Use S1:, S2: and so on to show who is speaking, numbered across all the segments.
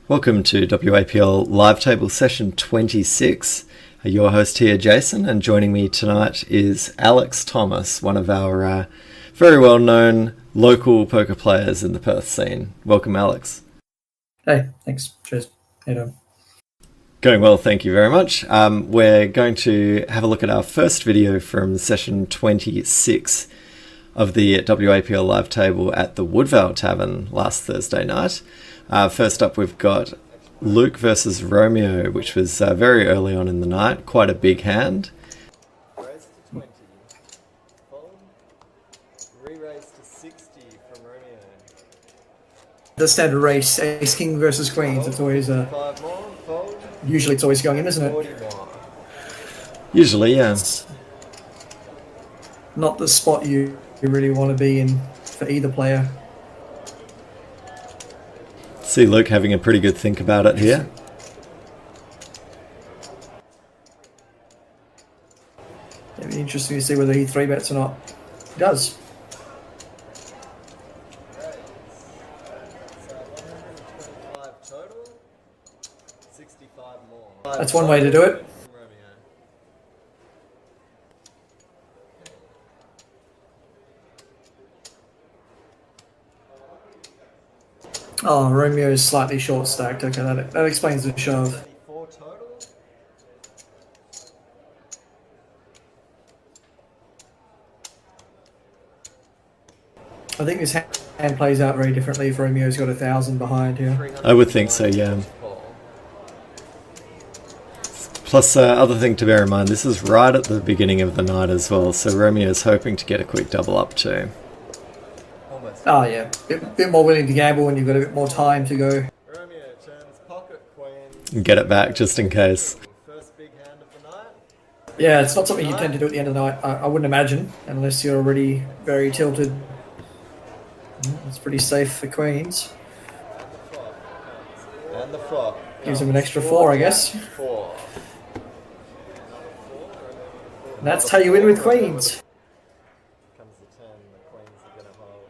S1: Welcome to WAPL Live Table Session 26. Your host here, Jason, and joining me tonight is Alex Thomas, one of our very well-known local poker players in the Perth scene. Welcome, Alex.
S2: Hey, thanks. Cheers. How you doing?
S1: Going well, thank you very much. We're going to have a look at our first video from Session 26 of the WAPL Live Table at the Woodvale Tavern last Thursday night. First up, we've got Luke versus Romeo, which was very early on in the night. Quite a big hand.
S3: Raise to 20. Fold. Re-raise to 60 from Romeo.
S2: The standard race, Ace King versus Queens. It's always
S3: 5 more. Fold.
S2: usually it's always going in, isn't
S3: 40
S2: it?
S3: more.
S1: Usually, yeah.
S2: It's not the spot you really want to be in for either player.
S1: See Luke having a pretty good think about it here.
S2: It'd be interesting to see whether he 3-bets or not. He does.
S3: So 125 total. 65 more.
S2: That's one way to do it.
S3: Romeo.
S2: Oh, Romeo is slightly short stacked. Okay, that explains the shove.
S3: 34 total.
S2: I think this hand plays out very differently if Romeo's got 1,000 behind here.
S1: I would think so, yeah. Plus, other thing to bear in mind, this is right at the beginning of the night as well, so Romeo's hoping to get a quick double up too.
S3: Almost.
S2: Oh yeah, bit more willing to gamble when you've got a bit more time to go.
S3: Romeo turns pocket queen.
S1: And get it back just in case.
S3: First big hand of the night.
S2: Yeah, it's not something you tend to do at the end of the night, I wouldn't imagine, unless you're already very tilted. It's pretty safe for Queens.
S3: And the flop.
S2: Gives him an extra 4, I guess.
S3: 4.
S2: And that's how you win with Queens.
S3: Comes the 10, the queens are going to hold.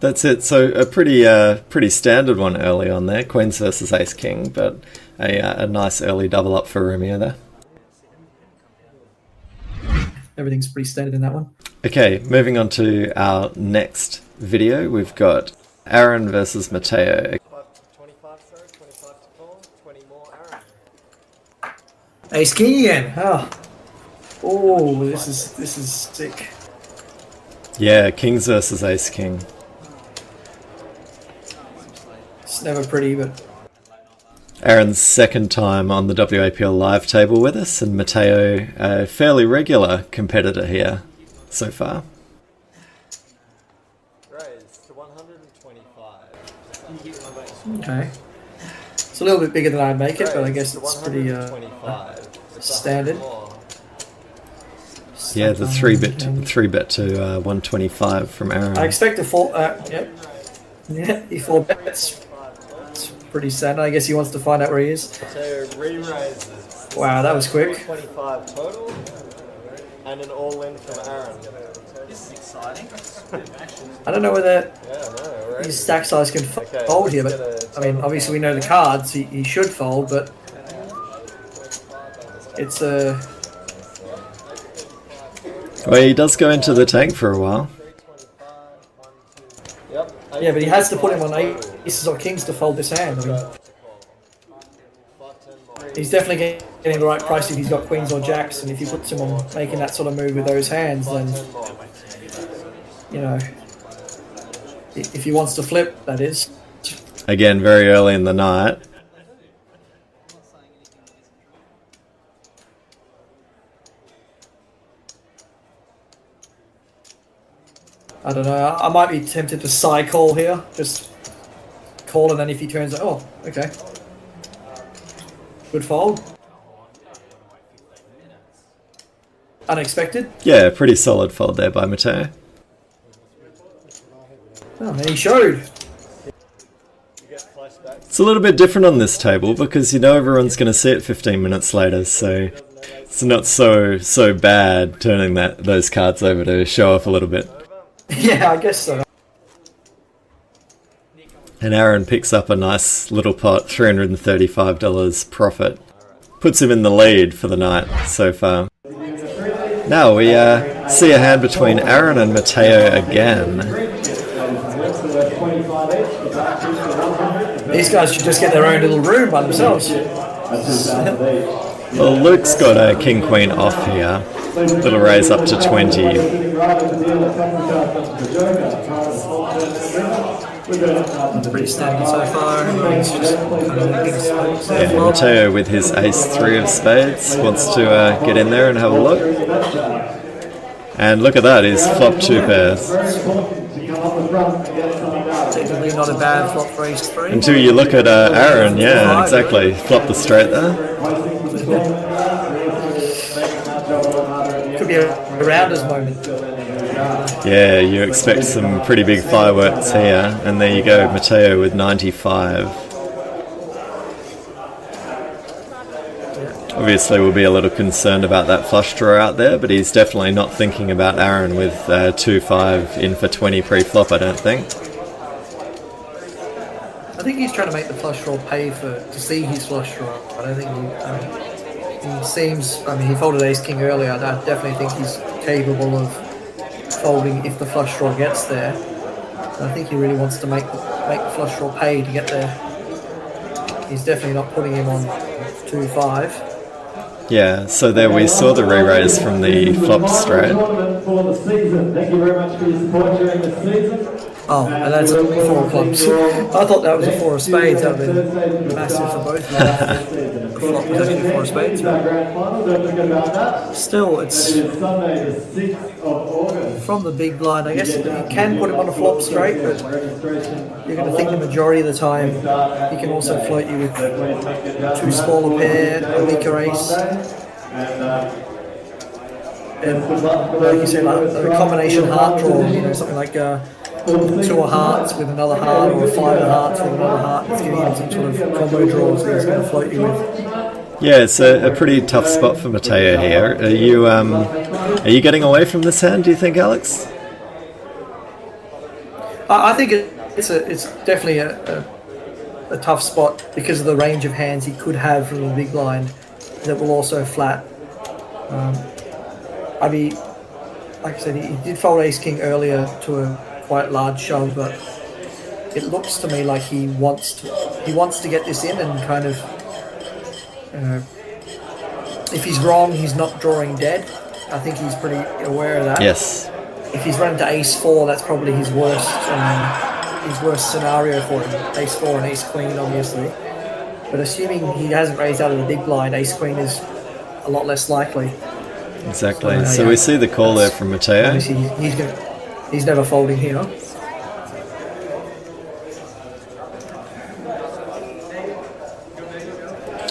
S1: That's it. So a pretty standard one early on there. Queens versus Ace King, but a nice early double up for Romeo there.
S2: Everything's pretty standard in that one.
S1: Okay, moving on to our next video. We've got Aaron versus Matteo.
S3: 25, sorry, 25 to call, 20 more, Aaron.
S2: Ace King again. Oh, this is sick.
S1: Yeah, Kings versus Ace King.
S2: It's never pretty, but
S1: Aaron's second time on the WAPL live table with us, and Matteo, a fairly regular competitor here so far.
S3: Raise to 125.
S2: okay. It's a little bit bigger than I'd make it, but I guess
S3: Raise to
S2: it's pretty
S3: 125.
S2: standard.
S1: Yeah, the three bet to 125 from Aaron.
S2: I expect a 4. Yep. Yeah, he 4-bets. It's pretty standard. I guess he wants to find out where he is.
S3: So re-raises.
S2: Wow, that was quick.
S3: 25 total. And an all-in from Aaron.
S4: This is exciting.
S2: I don't know whether
S3: Yeah, no, right.
S2: his stack size can
S3: Okay,
S2: fold here,
S3: let's
S2: but
S3: get a
S2: I mean,
S3: total
S2: obviously we
S3: fold.
S2: know the cards. He should fold, but it's a.
S1: Well, he does go into the tank for a while.
S3: 325, 1, 2. Yep.
S2: Yeah, but he has to put him on aces or kings to fold this hand. I mean, he's definitely getting the right price if he's got queens or jacks, and if he puts him on making that sort of move with those hands, then, you know, if he wants to flip, that is.
S1: Again, very early in the night.
S2: I don't know. I might be tempted to side call here. Just call, and then if he turns, oh, okay. Good fold. Unexpected.
S1: Yeah, pretty solid fold there by Matteo.
S2: Oh, and he showed.
S1: It's a little bit different on this table because you know everyone's going to see it 15 minutes later, so it's not so bad turning those cards over to show off a little bit.
S2: Yeah, I guess so.
S1: And Aaron picks up a nice little pot, $335 profit. Puts him in the lead for the night so far. Now we see a hand between Aaron and Matteo again.
S2: These guys should just get their own little room by themselves.
S1: Well, Luke's got a king-queen off here. Little raise up to 20.
S2: Pretty standard so far. It's just kind of
S1: Matteo with his ace-3 of spades wants to get in there and have a look. And look at that, he's flopped 2 pairs.
S2: technically not a bad flop for ace-3.
S1: Until you look at Aaron, yeah, exactly. Flop the straight there.
S2: Could be a rounders moment.
S1: Yeah, you expect some pretty big fireworks here, and there you go, Matteo with 95. Obviously we'll be a little concerned about that flush draw out there, but he's definitely not thinking about Aaron with 2-5 in for 20 pre-flop, I don't think.
S2: I think he's trying to make the flush draw pay to see his flush draw. I don't think he seems, he folded ace-king earlier. I definitely think he's capable of folding if the flush draw gets there. And I think he really wants to make the flush draw pay to get there. He's definitely not putting him on 2-5.
S1: Yeah, so there we saw the re-raise from the flop straight.
S2: Oh, and that's a 4 clubs. I thought that was a 4 of spades. That would have been massive for both of them. The flop was actually 4 of spades. Still, it's from the big blind. I guess you can put him on a flop straight, but you're going to think the majority of the time he can also float you with 2 smaller pair, a weaker ace. And like you said, like a combination heart draw, something like 2 of hearts with another heart, or a 5 of hearts with another heart. It's giving him some sort of combo draws that he's going to float you with.
S1: Yeah, it's a pretty tough spot for Matteo here. Are you getting away from this hand, do you think, Alex?
S2: I think it's definitely a tough spot because of the range of hands he could have from the big blind that will also flat. Like I said, he did fold ace-king earlier to a quite large shove, but it looks to me like he wants to get this in and kind of, if he's wrong, he's not drawing dead. I think he's pretty aware of that.
S1: Yes.
S2: If he's running to ace-4, that's probably his worst scenario for him. Ace-4 and ace-queen, obviously. But assuming he hasn't raised out of the big blind, ace-queen is a lot less likely.
S1: Exactly. So we see the call there from Matteo.
S2: Obviously, he's never folding here.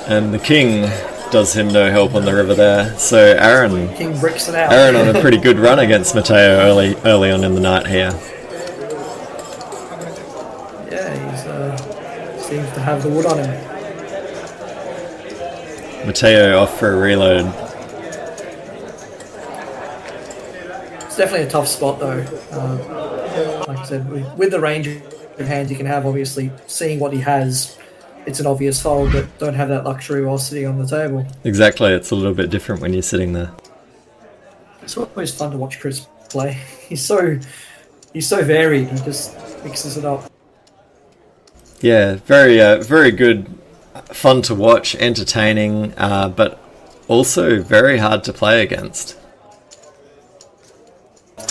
S1: And the king does him no help on the river there. So Aaron
S2: King bricks it out.
S1: Aaron on a pretty good run against Matteo early on in the night here.
S2: Yeah, he seems to have the wood on him.
S1: Matteo off for a reload.
S2: It's definitely a tough spot though. Like I said, with the range of hands you can have, obviously seeing what he has, it's an obvious fold, but don't have that luxury while sitting on the table.
S1: Exactly, it's a little bit different when you're sitting there.
S2: It's always fun to watch Chris play. He's so varied. He just mixes it up.
S1: Yeah, very good, fun to watch, entertaining, but also very hard to play against.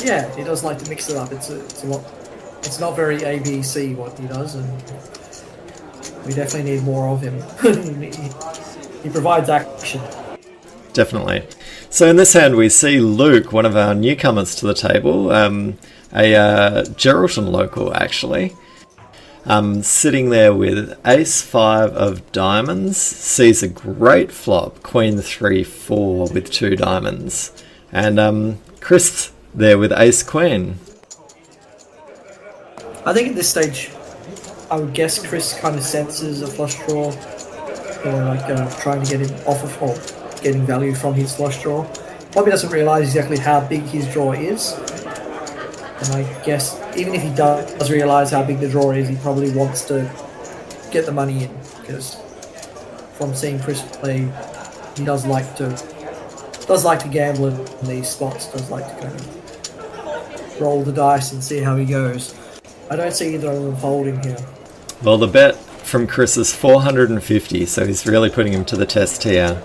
S2: Yeah, he does like to mix it up. It's a lot. It's not very ABC what he does, and we definitely need more of him. he provides action. Definitely.
S1: So in this hand we see Luke, one of our newcomers to the table, a Geraldton local actually, sitting there with ace-5 of diamonds, sees a great flop, queen 3-4 with 2 diamonds, and Chris there with ace-queen.
S2: I think at this stage, I would guess Chris kind of senses a flush draw, trying to get him off of, or getting value from his flush draw. Probably doesn't realise exactly how big his draw is, and I guess even if he does realise how big the draw is, he probably wants to get the money in, because from seeing Chris play, he does like to gamble in these spots, does like to kind of roll the dice and see how he goes. I don't see either of them folding here.
S1: Well, the bet from Chris is 450, so he's really putting him to the test here.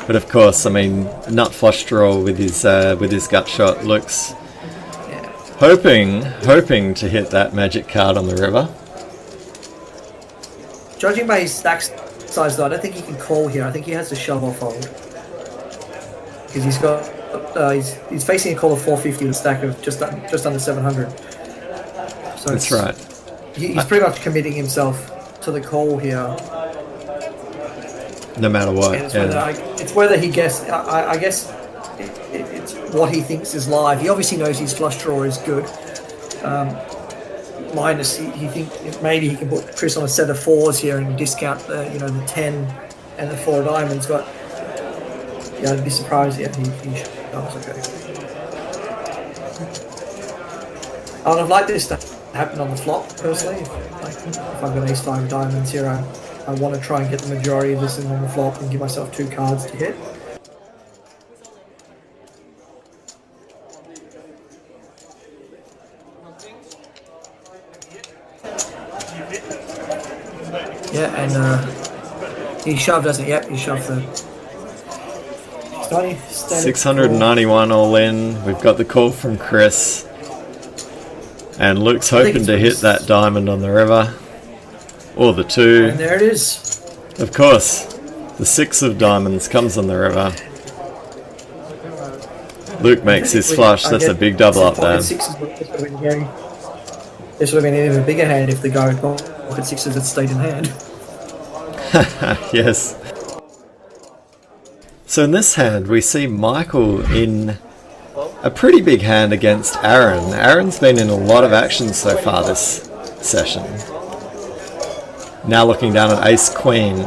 S1: But of course, I mean, nut flush draw with his gut shot looks hoping to hit that magic card on the river.
S2: Judging by his stack size, though, I don't think he can call here. I think he has to shove or fold, because he's got he's facing a call of 450 with a stack of just under 700. So
S1: that's right.
S2: He's pretty much committing himself to the call here.
S1: No matter what.
S2: It's whether he guess. I guess it's what he thinks is live. He obviously knows his flush draw is good. Minus, he think maybe he can put Chris on a set of fours here and discount the the 10 and the 4 diamonds. But yeah, I'd be surprised if he does. Okay. I would have liked this to happen on the flop personally. If I've got ace-5 diamonds here, I want to try and get the majority of this in on the flop and give myself 2 cards to hit. Yeah, and he shoved, doesn't he? Yep, he shoved the
S1: 691 all in. We've got the call from Chris. And Luke's hoping to hit that diamond on the river. Or the 2.
S2: And there it is.
S1: Of course. The 6 of diamonds comes on the river. Luke makes his flush. That's a big double up there.
S2: This would have been an even bigger hand if the guy had pocket 6s had stayed in hand.
S1: Yes. So in this hand, we see Michael in a pretty big hand against Aaron. Aaron's been in a lot of action so far this session. Now looking down at Ace Queen.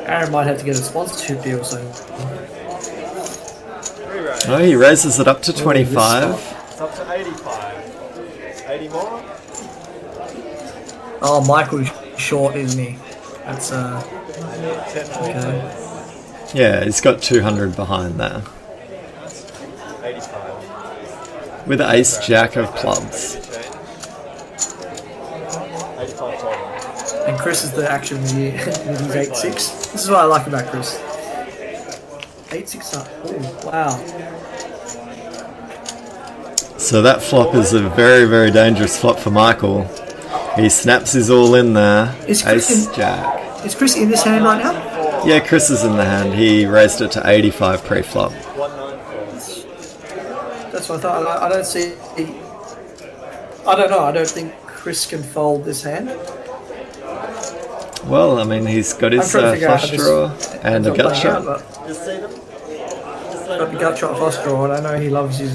S2: Aaron might have to get a sponsorship deal soon.
S1: Oh, he raises it up to 25.
S3: It's up to 85. 80 more?
S2: Oh, Michael's short, isn't he? That's okay.
S1: Yeah, he's got 200 behind there.
S3: 85.
S1: With Ace Jack of clubs.
S3: 85 total.
S2: And Chris is the action with his 8-6. This is what I like about Chris. 8-6 up. Ooh, wow.
S1: So that flop is a very, very dangerous flop for Michael. He snaps his all in there. Ace Jack.
S2: Is Chris in this hand right now?
S1: Yeah, Chris is in the hand. He raised it to 85 pre-flop.
S2: That's what I thought. I don't see. I don't know. I don't think Chris can fold this hand.
S1: Well, I mean, he's got his flush draw and a gut shot.
S3: Just see them.
S2: Got the gut shot flush draw, and I know he loves his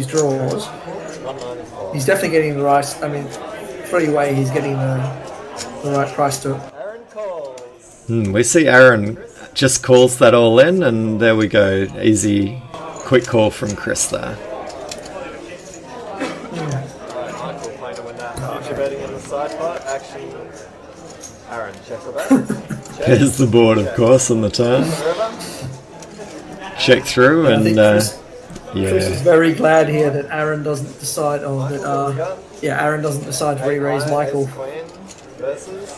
S2: draws. He's definitely getting the right. I mean, three-way, he's getting the right price to it.
S3: Aaron calls.
S1: We see Aaron just calls that all in, and there we go. Easy, quick call from Chris there.
S3: Michael playing to win that. Future betting in the side pot. Action. Aaron, check for that. Check.
S1: There's the board, of course, on the turn. Check through, and
S2: Chris is
S1: yeah.
S2: very glad here that Aaron doesn't decide. Aaron doesn't decide to re-raise Michael,
S3: Queen versus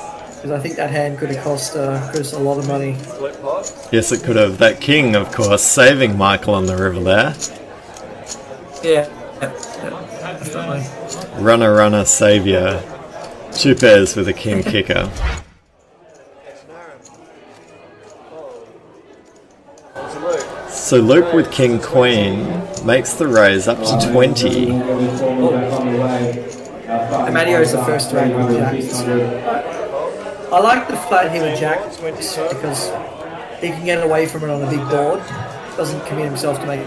S2: because I think that hand could have cost Chris a lot of money.
S3: split pot.
S1: Yes, it could have. That king, of course, saving Michael on the river there.
S2: Yeah, definitely.
S1: Runner, saviour. 2 pairs with a king kicker. So Luke with king queen makes the raise up to 20.
S2: Amadio's the first to act with jacks. I like the flat here with jack because he can get away from it on a big board. Doesn't commit himself to making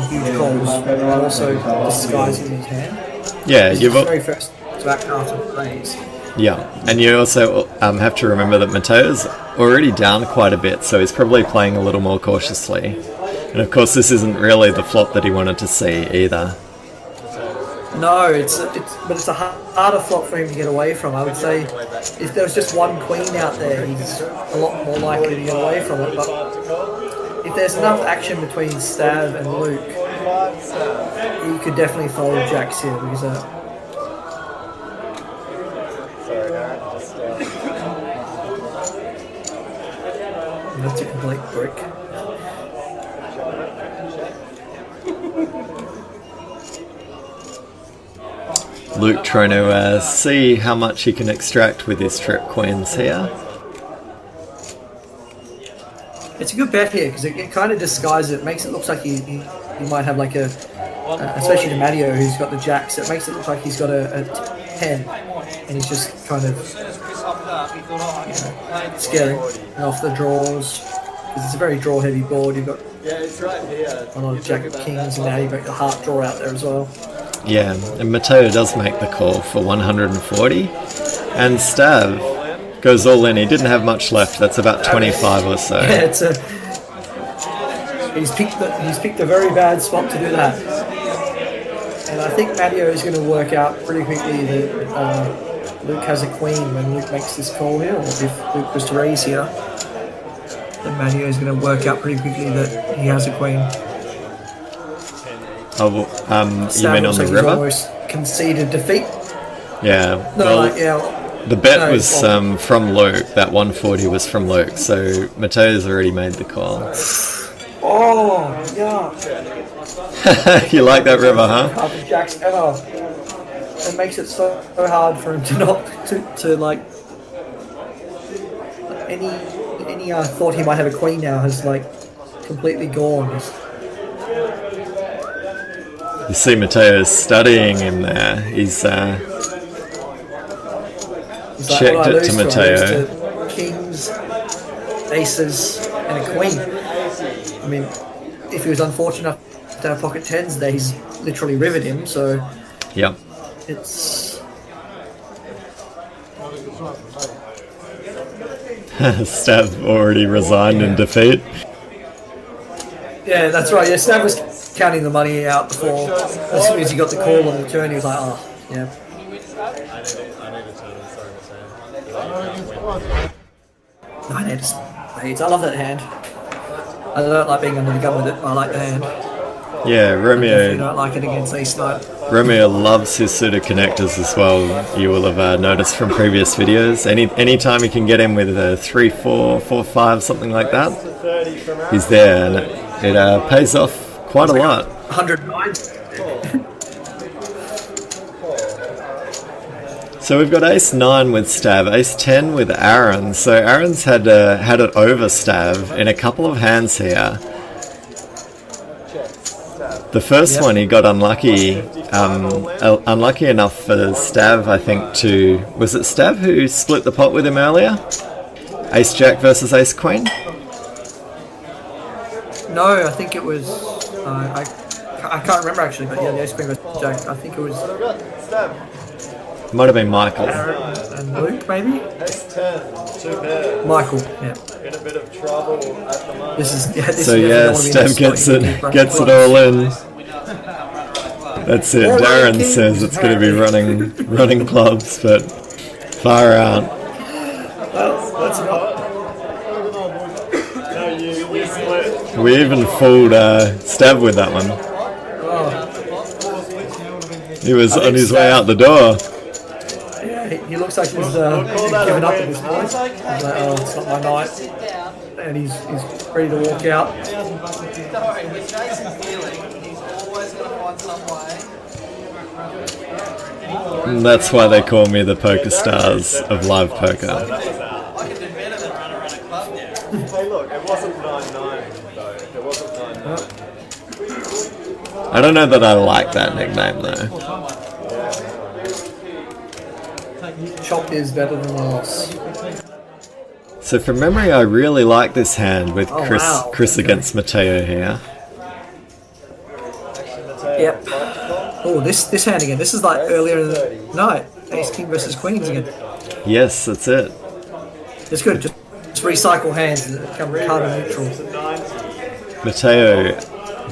S2: huge calls, but also disguising his hand.
S1: Yeah,
S2: He's
S1: you've
S2: the very first to act after the raise.
S1: yeah, and you also have to remember that Mateo's already down quite a bit, so he's probably playing a little more cautiously. And of course, this isn't really the flop that he wanted to see either.
S2: No, but it's a harder flop for him to get away from. I would say if there was just one queen out there, he's a lot more likely to get away from it. But if there's enough action between Stav and Luke, he could definitely fold jacks here because
S3: Sorry, Aaron. Just,
S2: that's a complete brick.
S1: Luke trying to see how much he can extract with his trip queens here.
S2: It's a good bet here because it kind of disguises it. Makes it look like he might have like especially to Matteo who's got the jacks. It makes it look like he's got a 10, and he's just kind of scaring off the draws because it's a very draw heavy board. You've got
S3: it's right here.
S2: a lot of jack of kings, and now you've got the heart draw out there as well.
S1: Yeah, and Matteo does make the call for 140, and Stav goes all in. He didn't have much left. That's about 25 or so.
S2: Yeah, he's picked a very bad spot to do that, and I think Matteo is going to work out pretty quickly that Luke has a queen when Luke makes this call here, or if Luke was to raise here, then Matteo is going to work out pretty quickly that he has a queen.
S1: Oh, you mean on the river?
S2: Almost conceded defeat.
S1: Yeah.
S2: No,
S1: Well, the bet was from Luke. That 140 was from Luke, so Matteo's already made the call.
S2: Oh, yeah.
S1: You like that river, huh?
S2: Half jacks ever. It makes it so hard for him to not to like any thought he might have a queen now has like completely gone.
S1: You see Matteo studying him there. He's checked it to Matteo.
S2: Kings, aces, and a queen. I mean, if he was unfortunate enough to have pocket tens there, he's literally riveted him, so
S1: Yep.
S2: it's...
S1: Stav already resigned in defeat.
S2: Yeah, that's right. Yeah, Stav was counting the money out before. As soon as he got the call on the turn, he was like, oh, yeah. I need spades. I love that hand. I don't like being under the gun with it, but I like the hand.
S1: Yeah,
S2: I definitely
S1: Romeo
S2: don't like it against ace knight.
S1: Romeo loves his suited connectors as well. You will have noticed from previous videos. Anytime he can get in with a 3-4, 4-5, something like that, he's there, and it pays off quite a lot.
S2: 109.
S1: So we've got ace 9 with Stav, ace 10 with Aaron. So Aaron's had it over Stav in a couple of hands here. The first one he got unlucky, unlucky enough for Stav, I think, to... Was it Stav who split the pot with him earlier? Ace Jack versus Ace Queen?
S2: No, I think it was... I can't remember actually, but yeah, the ace queen versus jack. I think it was
S1: Might have been Michael.
S2: Aaron and Luke, maybe?
S3: Ace 10, 2 pair.
S2: Michael, yeah.
S3: In a bit of trouble at the moment.
S2: This is
S1: So yeah, Stav gets it all in. That's it. Darren says it's going to be running clubs, but far out.
S2: Well, that's not.
S3: No, you split.
S1: We even fooled Stav with that one. He was on his way out the door.
S2: Yeah, he looks like he's given up at this point. He's like, oh, it's not my night. And he's ready to walk out.
S4: Don't worry, with Jason's dealing, he's always going to find some way.
S1: And that's why they call me the poker stars of live poker.
S4: I can do better than run around a club now.
S3: Hey, look, it wasn't 9-9 though. It wasn't 9-9.
S1: I don't know that I like that nickname though.
S2: Chop is better than loss.
S1: So from memory, I really like this hand with
S2: Oh,
S1: Chris
S2: wow.
S1: Chris against Matteo here.
S2: Yep. Oh, this hand again. This is like earlier in the night. Ace king versus queens again.
S1: Yes, that's it.
S2: It's good. Just recycle hands that become carbon neutral.
S1: Matteo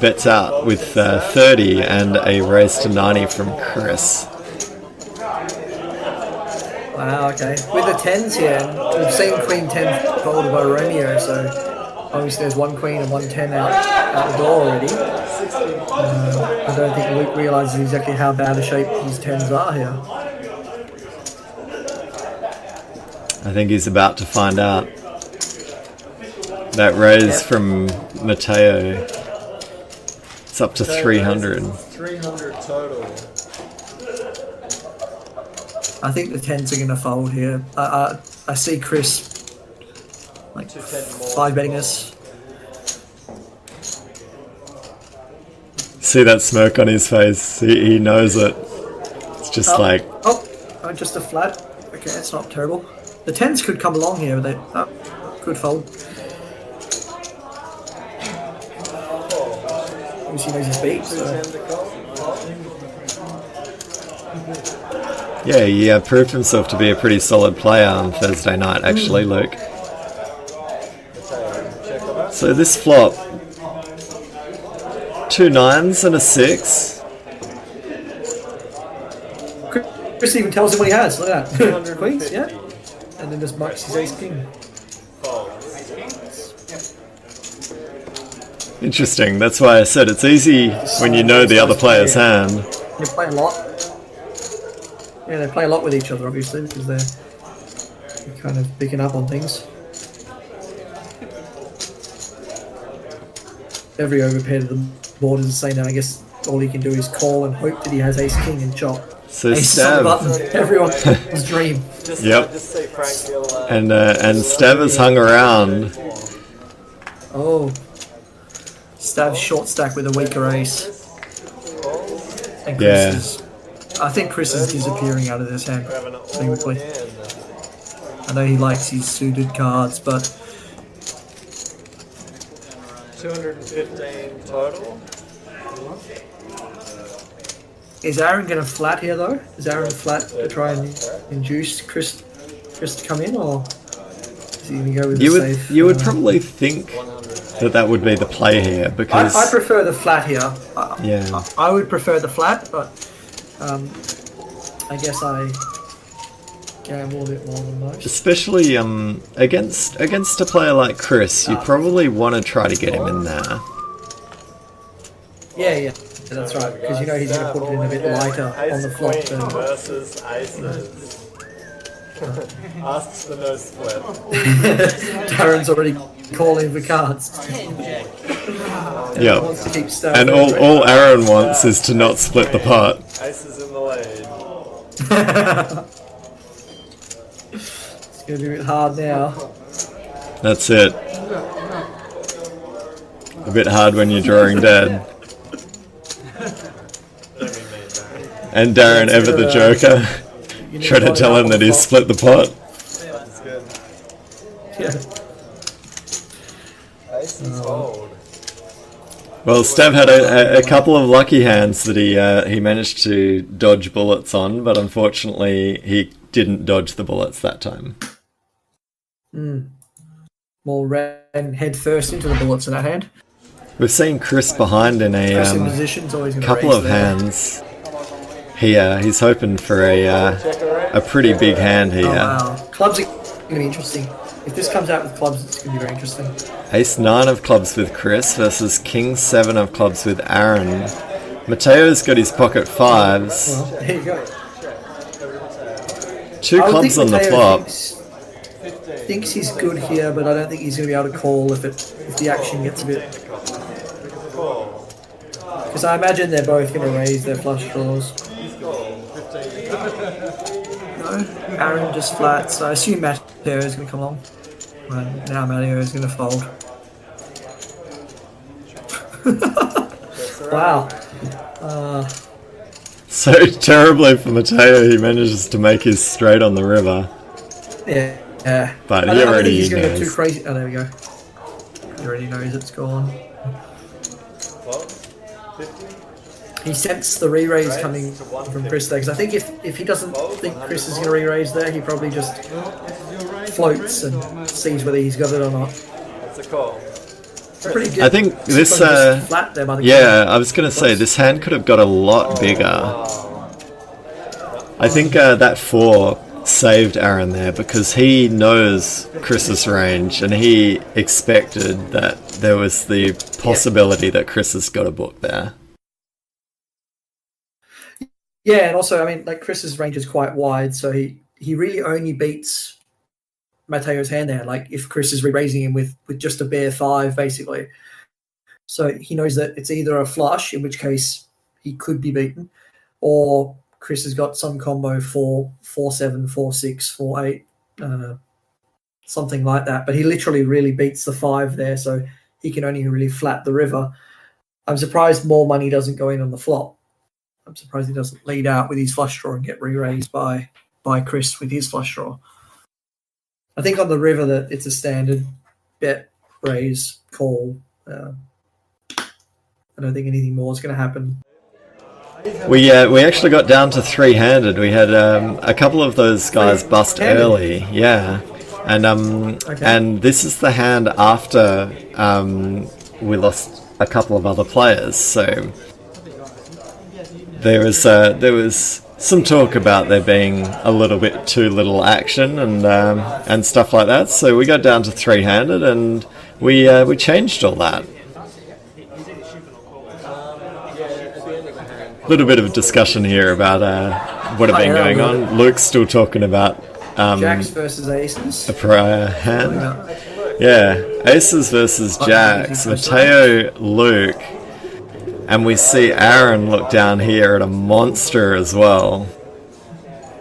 S1: bets out with 30 and a raise to 90 from Chris.
S2: Wow, okay. With the 10s here, we've seen Queen 10 folded by Romeo, so obviously there's one Queen and one 10 out the door already. I don't think Luke realises exactly how bad a shape his 10s are here.
S1: I think he's about to find out. That raise from Matteo, it's up to 300.
S3: 300 total.
S2: I think the 10s are going to fold here. I see Chris like 5 betting us.
S1: See that smirk on his face? He knows it. It's just like...
S2: Oh, just a flat. Okay, it's not terrible. The 10s could come along here, but they could fold. Obviously he knows his beat, so...
S1: Yeah, he proved himself to be a pretty solid player on Thursday night, actually, Luke. So this flop, 2 9s and a 6.
S2: Chris even tells him what he has. Look at that. Queens, yeah. And then just mucks his ace king.
S1: Interesting. That's why I said it's easy when you know the other player's hand.
S2: They play a lot. Yeah, they play a lot with each other, obviously, because they're kind of picking up on things. Every overpair to the board is the same now. I guess all he can do is call and hope that he has ace king and chop.
S1: So
S2: ace
S1: Stab.
S2: button. Everyone's dream.
S1: Yep.
S3: Just say Frank Hill,
S1: And Stab has hung around.
S2: Oh. Stab short stack with a weaker ace. And Chris is, I think Chris is disappearing out of this hand pretty quickly. I know he likes his suited cards, but
S3: 215 total.
S2: is Aaron going to flat here though? Is Aaron flat to try and induce Chris to come in, or is he going to go with the safe?
S1: You would probably think that would be the play here, because
S2: I prefer the flat here.
S1: yeah,
S2: I would prefer the flat, but I guess I gamble a bit more than most.
S1: especially against a player like Chris, you probably want to try to get him in there.
S2: Yeah, that's right, because you know he's going to put it in a bit lighter on the flop.
S3: Ace Queen versus Aces. Asks for no split.
S2: Darren's already calling for cards.
S1: Yeah,
S2: Wants to keep Stab
S1: and all Aaron wants is to not split the pot.
S3: Aces in the lead.
S2: It's going to be a bit hard now.
S1: That's it. A bit hard when you're drawing dead. And Darren, ever the joker, try to tell him that he's split the pot.
S3: That's good.
S2: Yeah.
S3: Aces hold.
S1: Well, Stav had a couple of lucky hands that he managed to dodge bullets on, but unfortunately he didn't dodge the bullets that time.
S2: Well, ran head first into the bullets in that hand.
S1: We've seen Chris behind in
S2: Chris in
S1: a
S2: position's always going to
S1: couple of hands. He's hoping for a pretty big hand here.
S2: Oh, wow. Clubs are going to be interesting. If this comes out with clubs, it's going to be very interesting.
S1: Ace 9 of clubs with Chris versus King 7 of clubs with Aaron. Mateo's got his pocket 5s.
S2: Well, there you go.
S1: 2 clubs on the
S2: Mateo
S1: flop.
S2: Thinks he's good here, but I don't think he's going to be able to call if the action gets a bit. Because I imagine they're both going to raise their flush draws. No, Aaron just flats. So I assume Matteo is going to come along. Right, now Matteo is going to fold. Wow.
S1: So terribly for Mateo, he manages to make his straight on the river.
S2: Yeah.
S1: But
S2: I
S1: he
S2: don't think
S1: already
S2: he's going to go
S1: knows.
S2: too crazy. Oh, there we go. He already knows it's gone. He sensed the re-raise coming from Chris there, because I think if he doesn't think Chris is going to re-raise there, he probably just floats and sees whether he's got it or not.
S3: That's a call.
S2: It's a pretty good.
S1: I think this,
S2: just flat there by the
S1: yeah, I was going to say, this hand could have got a lot bigger. I think that 4 saved Aaron there because he knows Chris's range and he expected that there was the possibility that Chris has got a book there.
S2: Yeah, and also, I mean, like Chris's range is quite wide, so he really only beats Matteo's hand there. Like if Chris is re-raising him with just a bare 5, basically. So he knows that it's either a flush, in which case he could be beaten, or Chris has got some combo 4-7, 4-6, 4-8, something like that. But he literally really beats the 5 there, so he can only really flat the river. I'm surprised more money doesn't go in on the flop. I'm surprised he doesn't lead out with his flush draw and get re-raised by Chris with his flush draw. I think on the river that it's a standard bet, raise, call. I don't think anything more is going to happen.
S1: We actually got down to 3-handed. We had a couple of those guys bust early, yeah, and and this is the hand after we lost a couple of other players. So there was some talk about there being a little bit too little action and stuff like that. So we got down to 3-handed and we changed all that. A little bit of a discussion here about what had been going on. Luke's still talking about
S2: Jacks versus aces.
S1: a prior hand. Yeah, aces versus jacks. Matteo, Luke, and we see Aaron look down here at a monster as well.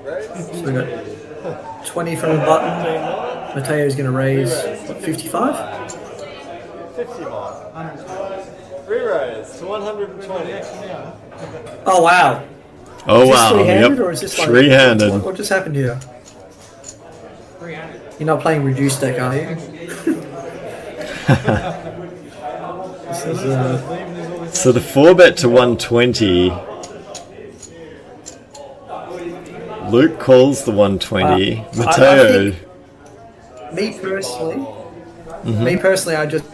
S2: So we got 20 from the button. Matteo's going to raise, what, 55?
S3: 50 more. Re-raise to 120.
S2: Oh, wow.
S1: Oh,
S2: Is this
S1: wow.
S2: three-handed,
S1: Yep.
S2: or is this like,
S1: Three-handed.
S2: what just happened here? You're not playing reduced deck, are you? This is,
S1: So the 4-bet to 120. Luke calls the 120. Matteo.
S2: Me personally, I just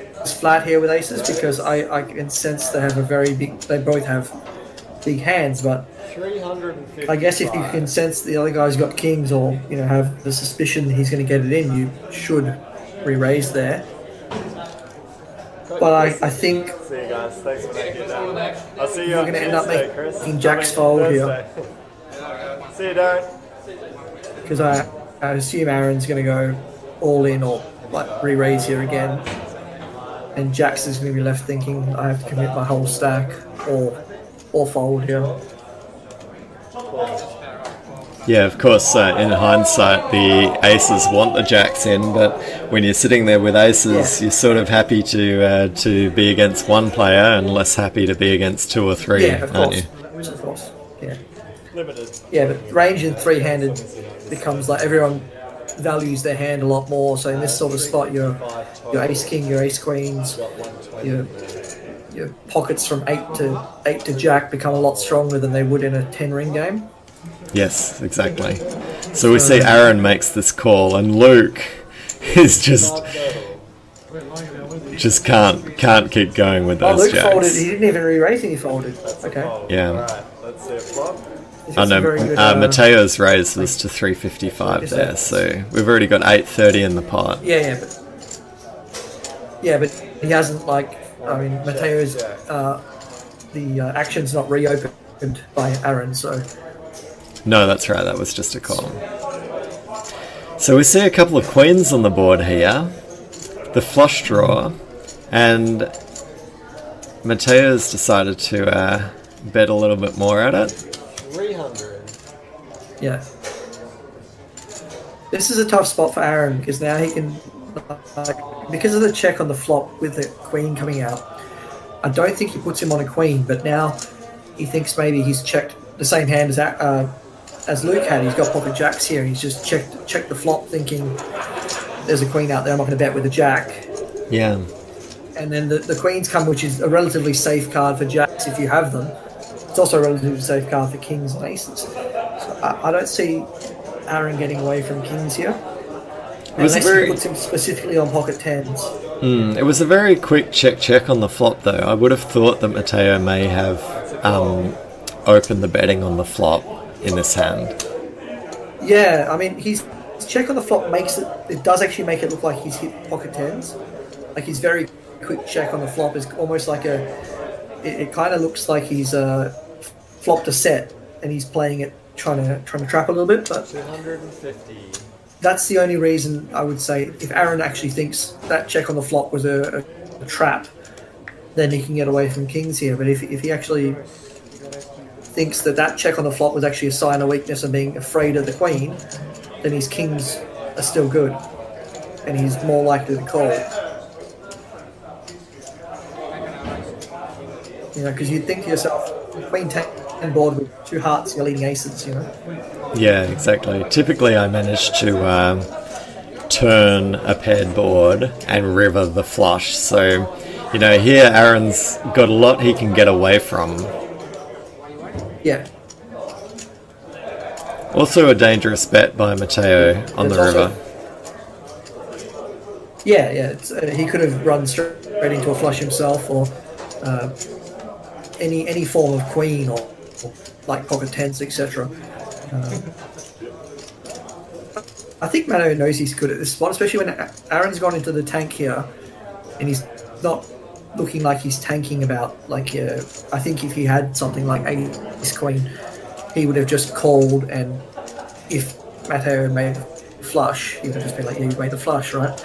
S2: flat here with aces because I can sense they have a very big. They both have big hands, but I guess if you can sense the other guy's got kings, or have the suspicion he's going to get it in, you should re-raise there. But I think
S3: See you guys. Thanks for making it down. I'll see you
S2: you're
S3: on
S2: going to end up
S3: Tuesday, Chris.
S2: making Jack's fold here,
S3: See you, Darren.
S2: because I assume Aaron's going to go all in or like re-raise here again, and Jack's is going to be left thinking I have to commit my whole stack or fold here.
S1: Yeah, of course, in hindsight, the aces want the jacks in, but when you're sitting there with aces, you're sort of happy to be against one player and less happy to be against 2 or 3,
S2: Yeah, of
S1: aren't
S2: course.
S1: you?
S2: Of course. Yeah.
S3: Limited.
S2: Yeah, but range in 3-handed becomes like everyone values their hand a lot more. So in this sort of spot, your ace king, your ace queens, your pockets from 8 to jack become a lot stronger than they would in a 10-ring game.
S1: Yes, exactly. So we see Aaron makes this call, and Luke is just can't keep going with those
S2: Luke
S1: jacks.
S2: folded. He didn't even re-raise and he folded. Okay.
S1: Yeah.
S3: Alright, let's see a flop.
S2: He's
S1: Oh
S2: got some very
S1: no,
S2: good,
S1: Mateo's raise was to 355 there, so we've already got 830 in the pot.
S2: Yeah, but he hasn't Mateo's the action's not reopened by Aaron, so
S1: No, that's right, that was just a call. So we see a couple of queens on the board here, the flush draw, and Mateo's decided to bet a little bit more at it.
S3: 300.
S2: yeah. This is a tough spot for Aaron because now he can, because of the check on the flop with the queen coming out, I don't think he puts him on a queen, but now he thinks maybe he's checked the same hand as Luke had. He's got pocket jacks here, and he's just checked the flop thinking there's a queen out there, I'm not going to bet with a jack.
S1: Yeah.
S2: And then the queens come, which is a relatively safe card for jacks if you have them. It's also a relatively safe card for kings and aces. So I don't see Aaron getting away from kings here. Unless he puts him specifically on pocket tens.
S1: It was a very quick check on the flop, though. I would have thought that Matteo may have opened the betting on the flop in this hand.
S2: Yeah, I mean, his check on the flop makes it does actually make it look like he's hit pocket tens. Like his very quick check on the flop is almost like it kind of looks like he's flopped a set and he's playing it, trying to trap a little bit. But
S3: 250.
S2: that's the only reason I would say if Aaron actually thinks that check on the flop was a trap, then he can get away from kings here. But if he actually thinks that check on the flop was actually a sign of weakness and being afraid of the queen, then his kings are still good, and he's more likely to call. You know, because you'd think to yourself, queen 10 board with 2 hearts, you're leading aces, you know?
S1: Yeah, exactly. Typically I manage to turn a paired board and river the flush. So, you know, here Aaron's got a lot he can get away from.
S2: Yeah.
S1: Also a dangerous bet by Matteo on the river.
S2: Yeah. It's, he could have run straight into a flush himself, or any form of queen, or like pocket tens, etc. I think Matteo knows he's good at this spot, especially when Aaron's gone into the tank here, and he's not looking like he's tanking about. Like, I think if he had something like ace queen, he would have just called, and if Matteo made a flush, he would have just been like, yeah, you made the flush, right?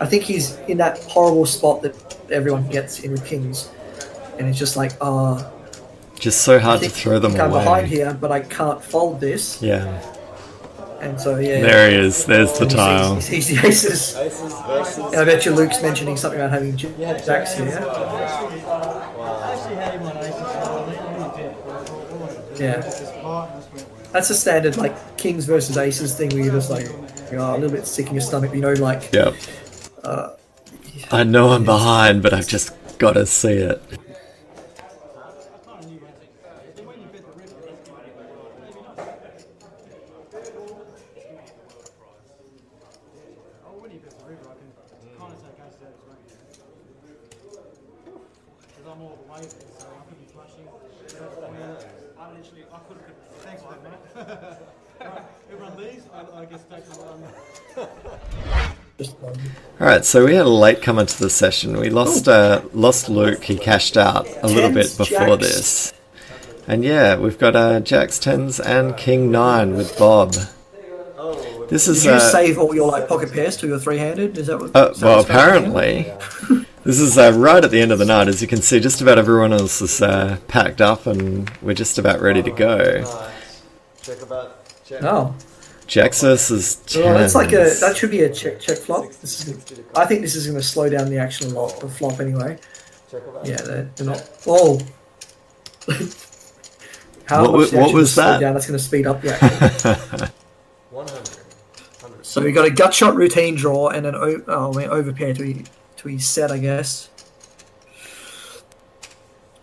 S2: I think he's in that horrible spot that everyone gets in with kings, and it's just like,
S1: just so hard to throw them away.
S2: I'm behind here, but I can't fold this.
S1: Yeah.
S2: And so, yeah.
S1: There he is. There's the tile.
S2: He sees the aces. And I bet you Luke's mentioning something about having jacks here. Yeah. That's a standard, like, kings versus aces thing where you're just like, a little bit sick in your stomach, you know, like...
S1: Yep. I know I'm behind, but I've just got to see it. Alright, so we had a late comer to the session. We lost Luke. He cashed out a little bit before this. And yeah, we've got jacks, tens, and king 9 with Bob. This is.
S2: Did you save all your like pocket pairs to your 3-handed? Is that what?
S1: Well, apparently. This is right at the end of the night. As you can see, just about everyone else is packed up, and we're just about ready to go.
S2: Oh.
S1: Jacks versus tens.
S2: Well, that's like that should be a check flop. I think this is going to slow down the action a lot. The flop anyway. Yeah, they're not. Whoa.
S1: What was that?
S2: Down, that's going to speed up the action. 100. So we got a gut shot routine draw and an overpair to his set, I guess.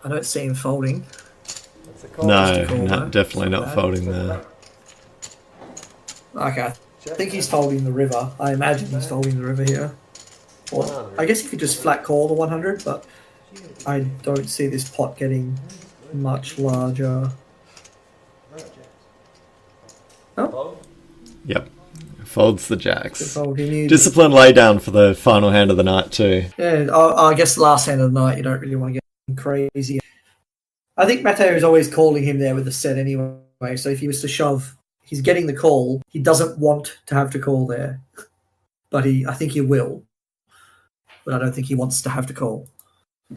S2: I don't see him folding.
S1: No, definitely not folding there.
S2: Okay, I think he's folding the river. I imagine he's folding the river here. Or, I guess he could just flat call the 100, but I don't see this pot getting much larger. Oh.
S1: Yep. Folds the jacks.
S2: Fold.
S1: Discipline lay down for the final hand of the night too.
S2: Yeah, I guess the last hand of the night you don't really want to get crazy. I think Matteo is always calling him there with the set anyway, so if he was to shove, he's getting the call. He doesn't want to have to call there, but I think he will. But I don't think he wants to have to call.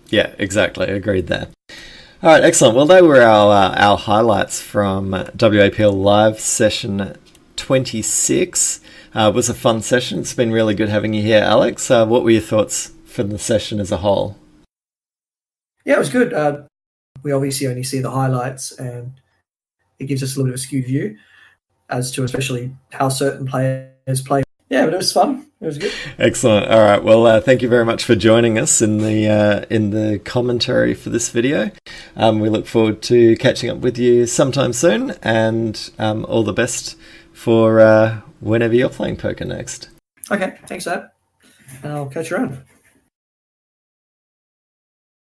S1: Yeah, exactly. Agreed there. All right, excellent. Well, they were our highlights from WAPL Live Session 26. It was a fun session. It's been really good having you here, Alex. What were your thoughts for the session as a whole?
S2: Yeah, it was good. We obviously only see the highlights, and it gives us a little bit of a skewed view as to especially how certain players play. Yeah, but it was fun. It was good.
S1: Excellent. All right. Well, thank you very much for joining us in the commentary for this video. We look forward to catching up with you sometime soon, and all the best for whenever you're playing poker next.
S2: Okay. Thanks, Dad. And I'll catch you around.